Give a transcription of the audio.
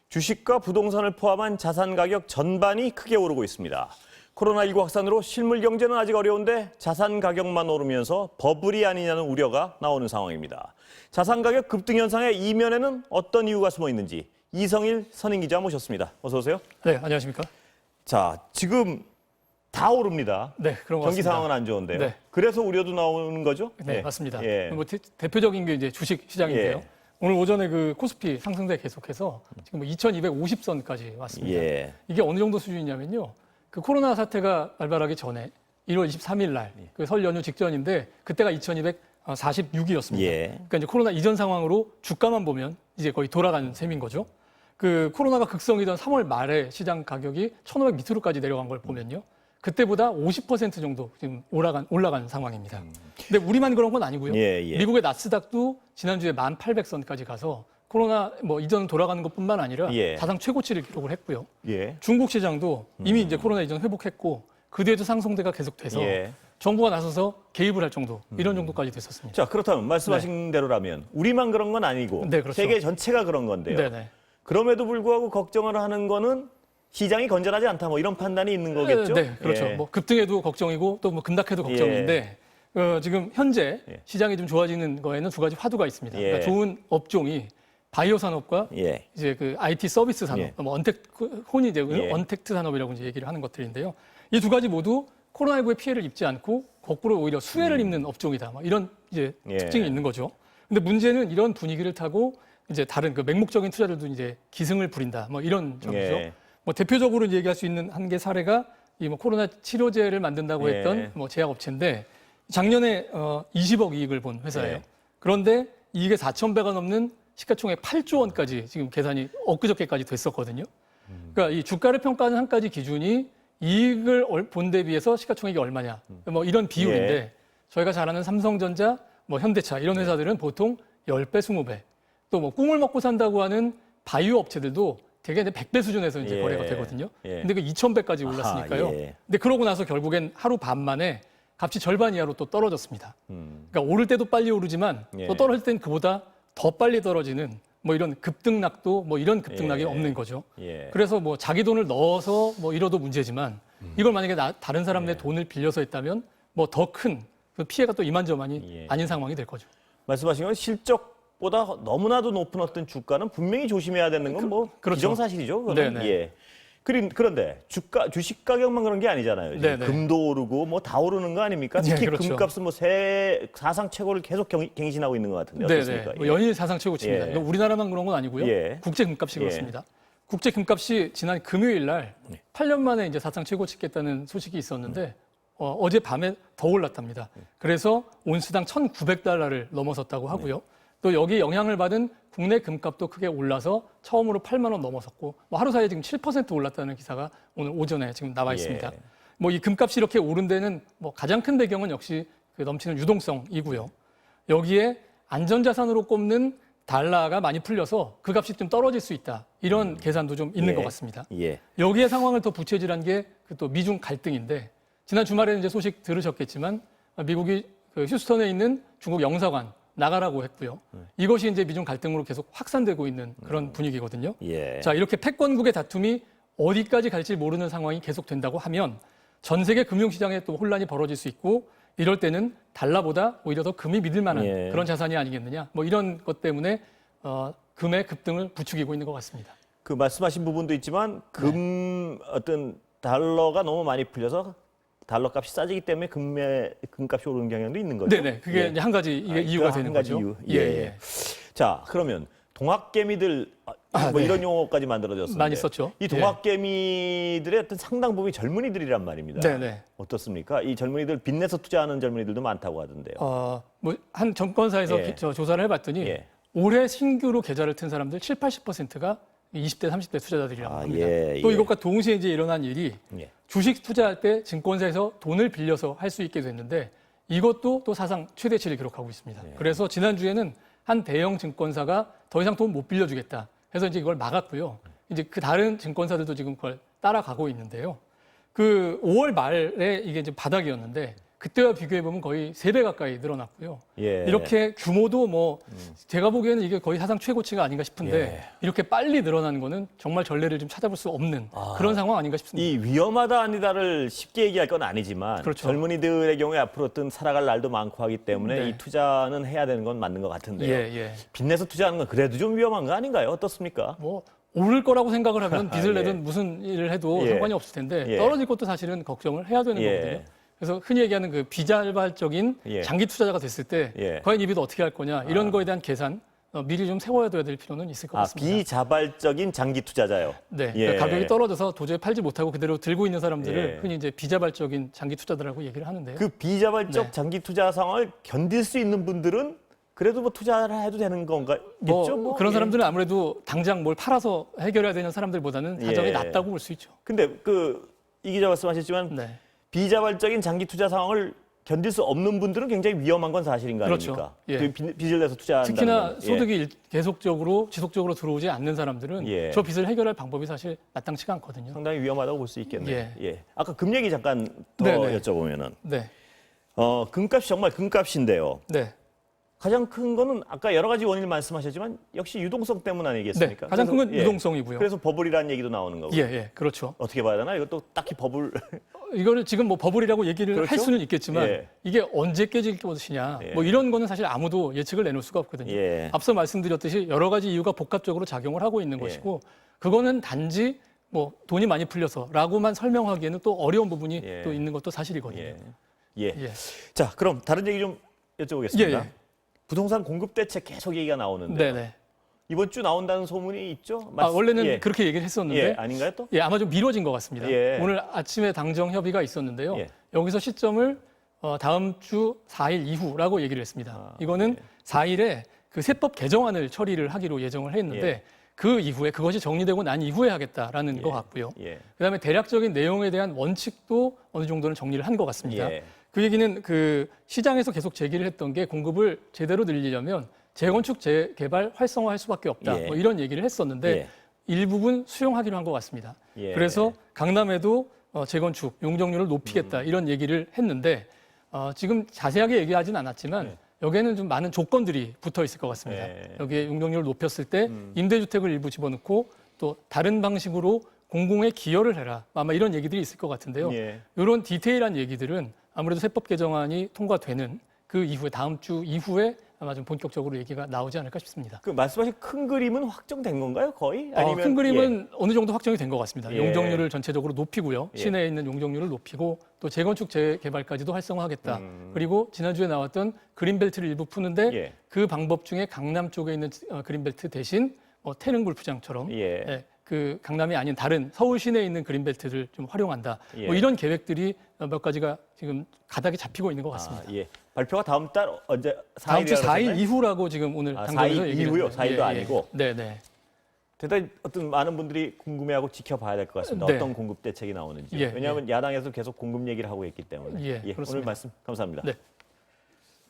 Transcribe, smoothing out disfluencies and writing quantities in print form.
주식과 부동산을 포함한 자산 가격 전반이 크게 오르고 있습니다. 코로나19 확산으로 실물 경제는 아직 어려운데 자산 가격만 오르면서 버블이 아니냐는 우려가 나오는 상황입니다. 자산 가격 급등 현상의 이면에는 어떤 이유가 숨어 있는지 이성일 선임 기자 모셨습니다. 어서 오세요. 네, 안녕하십니까? 자, 지금 다 오릅니다. 네, 그런 것 경기 같습니다. 상황은 안 좋은데요. 네. 그래서 우려도 나오는 거죠? 네, 맞습니다. 예. 뭐 대표적인 게 이제 주식 시장인데요. 예. 오늘 오전에 그 코스피 상승세 계속해서 지금 뭐 2250선까지 왔습니다. 예. 이게 어느 정도 수준이냐면요. 그 코로나 사태가 발발하기 전에 1월 23일 날 그 설 연휴 직전인데 그때가 2246이었습니다. 예. 그러니까 이제 코로나 이전 상황으로 주가만 보면 이제 거의 돌아가는 셈인 거죠. 그 코로나가 극성이던 3월 말에 시장 가격이 1,500 밑으로까지 내려간 걸 보면요. 그때보다 50% 정도 지금 올라간 상황입니다. 근데 우리만 그런 건 아니고요. 예, 예. 미국의 나스닥도 지난주에 1800선까지 가서 코로나 뭐 이전 돌아가는 것뿐만 아니라 예. 사상 최고치를 기록을 했고요. 예. 중국 시장도 이미 이제 코로나 이전 회복했고 그 뒤에도 상승세가 계속돼서 예. 정부가 나서서 개입을 할 정도 이런 정도까지 됐었습니다. 자, 그렇다면 말씀하신 대로라면 우리만 그런 건 아니고 네, 그렇죠. 세계 전체가 그런 건데요. 네네. 그럼에도 불구하고 걱정을 하는 거는 시장이 건전하지 않다 뭐 이런 판단이 있는 거겠죠? 네, 그렇죠. 예. 뭐 급등해도 걱정이고 또 뭐 급락해도 걱정인데 지금 현재 예. 시장이 좀 좋아지는 거에는 두 가지 화두가 있습니다. 예. 그러니까 좋은 업종이 바이오 산업과 예. 이제 그 IT 서비스 산업, 예. 뭐 혼이 되고 예. 언택트 산업이라고 이제 얘기를 하는 것들인데요. 이 두 가지 모두 코로나19의 피해를 입지 않고 거꾸로 오히려 수혜를 입는 업종이다. 뭐 이런 이제 예. 특징이 있는 거죠. 근데 문제는 이런 분위기를 타고 이제 다른 그 맹목적인 투자들도 이제 기승을 부린다. 뭐 이런 점이죠. 예. 뭐 대표적으로 이제 얘기할 수 있는 한 개 사례가 이 뭐 코로나 치료제를 만든다고 예. 했던 뭐 제약업체인데 작년에 20억 이익을 본 회사예요. 예. 그런데 이익의 4,000배가 넘는 시가총액 8조 원까지 지금 계산이 엊그저께까지 됐었거든요. 그러니까 이 주가를 평가하는 한 가지 기준이 이익을 본 데 비해서 시가총액이 얼마냐. 뭐 이런 비율인데 예. 저희가 잘 아는 삼성전자, 뭐 현대차 이런 회사들은 보통 10배, 20배. 또 뭐 꿈을 먹고 산다고 하는 바이오 업체들도 되게 100배 수준에서 이제 예. 거래가 되거든요. 예. 근데 그 2,000배까지 올랐으니까요. 아하, 예. 근데 그러고 나서 결국엔 하루 반 만에 값이 절반 이하로 또 떨어졌습니다. 그러니까 오를 때도 빨리 오르지만 예. 또 떨어질 땐 그보다 더 빨리 떨어지는 뭐 이런 급등락도 뭐 이런 급등락이 예. 없는 거죠. 예. 그래서 뭐 자기 돈을 넣어서 뭐 이뤄도 문제지만 이걸 만약에 다른 사람의 예. 돈을 빌려서 했다면 뭐 더 큰 그 피해가 또 이만저만이 예. 아닌 상황이 될 거죠. 말씀하신 건 실적보다 너무나도 높은 어떤 주가는 분명히 조심해야 되는 건 뭐 그렇죠. 기정사실이죠. 그거는. 네네. 예. 그런데 주식 가격만 그런 게 아니잖아요. 지금 네네. 금도 오르고 뭐 다 오르는 거 아닙니까? 네, 특히 그렇죠. 금값은 뭐 사상 최고를 계속 갱신하고 있는 것 같은데 어떻습니까? 네네. 뭐 연일 사상 최고치입니다. 예. 이건 우리나라만 그런 건 아니고요. 예. 국제 금값이 예. 그렇습니다. 국제 금값이 지난 금요일 날 8년 만에 이제 사상 최고 찍겠다는 소식이 있었는데 어제 밤에 더 올랐답니다. 그래서 온스당 1,900달러를 넘어섰다고 하고요. 또 여기 영향을 받은 국내 금값도 크게 올라서 처음으로 8만 원 넘어섰고 뭐 하루 사이에 지금 7% 올랐다는 기사가 오늘 오전에 지금 나와 있습니다. 예. 뭐 이 금값이 이렇게 오른 데는 뭐 가장 큰 배경은 역시 그 넘치는 유동성이고요. 여기에 안전자산으로 꼽는 달러가 많이 풀려서 그 값이 좀 떨어질 수 있다. 이런 계산도 좀 있는 예. 것 같습니다. 예. 여기에 상황을 더 부채질한 게 그 또 미중 갈등인데 지난 주말에는 이제 소식 들으셨겠지만 미국이 그 휴스턴에 있는 중국 영사관 나가라고 했고요. 이것이 이제 미중 갈등으로 계속 확산되고 있는 그런 분위기거든요. 예. 자, 이렇게 패권국의 다툼이 어디까지 갈지 모르는 상황이 계속된다고 하면 전 세계 금융시장에 또 혼란이 벌어질 수 있고 이럴 때는 달러보다 오히려 더 금이 믿을 만한 예. 그런 자산이 아니겠느냐. 뭐 이런 것 때문에 금의 급등을 부추기고 있는 것 같습니다. 그 말씀하신 부분도 있지만 어떤 달러가 너무 많이 풀려서 달러 값이 싸지기 때문에 금값이 오르는 경향도 있는 거죠. 네네. 그게 예. 이제 한 가지 이게 이유가 되는 한 가지 거죠. 이유. 예. 자, 그러면 동학개미들 뭐 네. 이런 용어까지 만들어졌습니다. 많이 썼죠. 이 동학개미들의 어떤 상당 부분이 젊은이들이란 말입니다. 네네. 어떻습니까? 이 젊은이들 빚내서 투자하는 젊은이들도 많다고 하던데요. 뭐 한 정권사에서 예. 조사를 해봤더니 예. 올해 신규로 계좌를 튼 사람들 80%가 20대, 30대 투자자들이라고 합니다. 예, 또 예. 이것과 동시에 이제 일어난 일이 예. 주식 투자할 때 증권사에서 돈을 빌려서 할 수 있게 됐는데 이것도 또 사상 최대치를 기록하고 있습니다. 예. 그래서 지난주에는 한 대형 증권사가 더 이상 돈 못 빌려주겠다 해서 이제 이걸 막았고요. 이제 그 다른 증권사들도 지금 그걸 따라가고 있는데요. 그 5월 말에 이게 이제 바닥이었는데 그때와 비교해 보면 거의 3배 가까이 늘어났고요. 예. 이렇게 규모도 뭐 제가 보기에는 이게 거의 사상 최고치가 아닌가 싶은데 예. 이렇게 빨리 늘어나는 거는 정말 전례를 좀 찾아볼 수 없는 그런 상황 아닌가 싶습니다. 이 위험하다 아니다를 쉽게 얘기할 건 아니지만 그렇죠. 젊은이들의 경우에 앞으로 어떤 살아갈 날도 많고 하기 때문에 네. 이 투자는 해야 되는 건 맞는 것 같은데요. 예. 빚내서 투자하는 건 그래도 좀 위험한 거 아닌가요? 어떻습니까? 뭐 오를 거라고 생각을 하면 빚을 예. 내든 무슨 일을 해도 예. 상관이 없을 텐데 예. 떨어질 것도 사실은 걱정을 해야 되는 예. 거거든요. 그래서 흔히 얘기하는 그 비자발적인 예. 장기 투자자가 됐을 때 예. 과연 이 빚을 어떻게 할 거냐 이런 거에 대한 계산 미리 좀 세워야 될 필요는 있을 것 같습니다. 비자발적인 장기 투자자요. 네, 예. 그러니까 가격이 떨어져서 도저히 팔지 못하고 그대로 들고 있는 사람들을 예. 흔히 이제 비자발적인 장기 투자자라고 얘기를 하는데요. 그 비자발적 네. 장기 투자 상황을 견딜 수 있는 분들은 그래도 뭐 투자를 해도 되는 건가요? 그런 사람들은 아무래도 당장 뭘 팔아서 해결해야 되는 사람들보다는 사정이 예. 낫다고 볼 수 있죠. 근데 이 기자 말씀하셨지만 네. 비자발적인 장기 투자 상황을 견딜 수 없는 분들은 굉장히 위험한 건 사실인 거 그렇죠. 아닙니까? 예. 그 빚을 내서 투자한다는 특히나 건. 소득이 계속적으로 지속적으로 들어오지 않는 사람들은 예. 저 빚을 해결할 방법이 사실 마땅치가 않거든요. 상당히 위험하다고 볼 수 있겠네요. 예. 예. 아까 금 얘기 잠깐 더 네네. 여쭤보면은 네, 금값이 정말 금값인데요. 네, 가장 큰 거는 아까 여러 가지 원인을 말씀하셨지만 역시 유동성 때문 네. 아니겠습니까? 가장 큰 건 그래서, 예. 유동성이고요. 그래서 버블이라는 얘기도 나오는 거고. 예, 그렇죠. 어떻게 봐야 되나? 이것도 딱히 버블. 이거를 지금 뭐 버블이라고 얘기를 그렇죠? 할 수는 있겠지만 예. 이게 언제 깨질 것이냐 예. 뭐 이런 거는 사실 아무도 예측을 내놓을 수가 없거든요. 예. 앞서 말씀드렸듯이 여러 가지 이유가 복합적으로 작용을 하고 있는 예. 것이고 그거는 단지 뭐 돈이 많이 풀려서라고만 설명하기에는 또 어려운 부분이 예. 또 있는 것도 사실이거든요. 예. 예. 자, 그럼 다른 얘기 좀 여쭤보겠습니다. 예. 부동산 공급 대책 계속 얘기가 나오는데 네네. 이번 주 나온다는 소문이 있죠? 원래는 예. 그렇게 얘기를 했었는데 예, 아닌가요 또? 예, 아마 좀 미뤄진 것 같습니다. 예. 오늘 아침에 당정 협의가 있었는데요. 예. 여기서 시점을 다음 주 4일 이후라고 얘기를 했습니다. 이거는 예. 4일에 그 세법 개정안을 처리를 하기로 예정을 했는데 예. 그 이후에 그것이 정리되고 난 이후에 하겠다라는 것 같고요. 예. 그다음에 대략적인 내용에 대한 원칙도 어느 정도는 정리를 한 것 같습니다. 예. 그 얘기는 그 시장에서 계속 제기를 했던 게 공급을 제대로 늘리려면 재건축 재개발 활성화할 수밖에 없다. 예. 뭐 이런 얘기를 했었는데 예. 일부분 수용하기로 한 것 같습니다. 예. 그래서 강남에도 재건축 용적률을 높이겠다 이런 얘기를 했는데 지금 자세하게 얘기하진 않았지만 예. 여기에는 좀 많은 조건들이 붙어 있을 것 같습니다. 예. 여기에 용적률을 높였을 때 임대주택을 일부 집어넣고 또 다른 방식으로 공공에 기여를 해라. 아마 이런 얘기들이 있을 것 같은데요. 예. 이런 디테일한 얘기들은 아무래도 세법 개정안이 통과되는 그 이후에 다음 주 이후에 아마 좀 본격적으로 얘기가 나오지 않을까 싶습니다. 그 말씀하신 큰 그림은 확정된 건가요, 거의? 아니면 큰 그림은 어느 정도 확정이 된 것 같습니다. 예. 용적률을 전체적으로 높이고요. 예. 시내에 있는 용적률을 높이고 또 재건축 재개발까지도 활성화하겠다. 그리고 지난주에 나왔던 그린벨트를 일부 푸는데 예. 그 방법 중에 강남 쪽에 있는 그린벨트 대신 태릉 골프장처럼 예. 그 강남이 아닌 다른 서울 시내에 있는 그린벨트를 좀 활용한다. 예. 뭐 이런 계획들이 몇 가지가 지금 가닥이 잡히고 있는 것 같습니다. 예. 발표가 다음 달 언제? 다음 주 4일 4일이라고 이후라고 지금 오늘 당정에서 4일 얘기를 이후요? 했는데. 4일도 아니고? 네네. 대단히 어떤 많은 분들이 궁금해하고 지켜봐야 될 것 같습니다. 네. 어떤 공급 대책이 나오는지. 예, 왜냐하면 야당에서 계속 공급 얘기를 하고 있기 때문에. 예, 오늘 그렇습니다. 말씀 감사합니다. 네.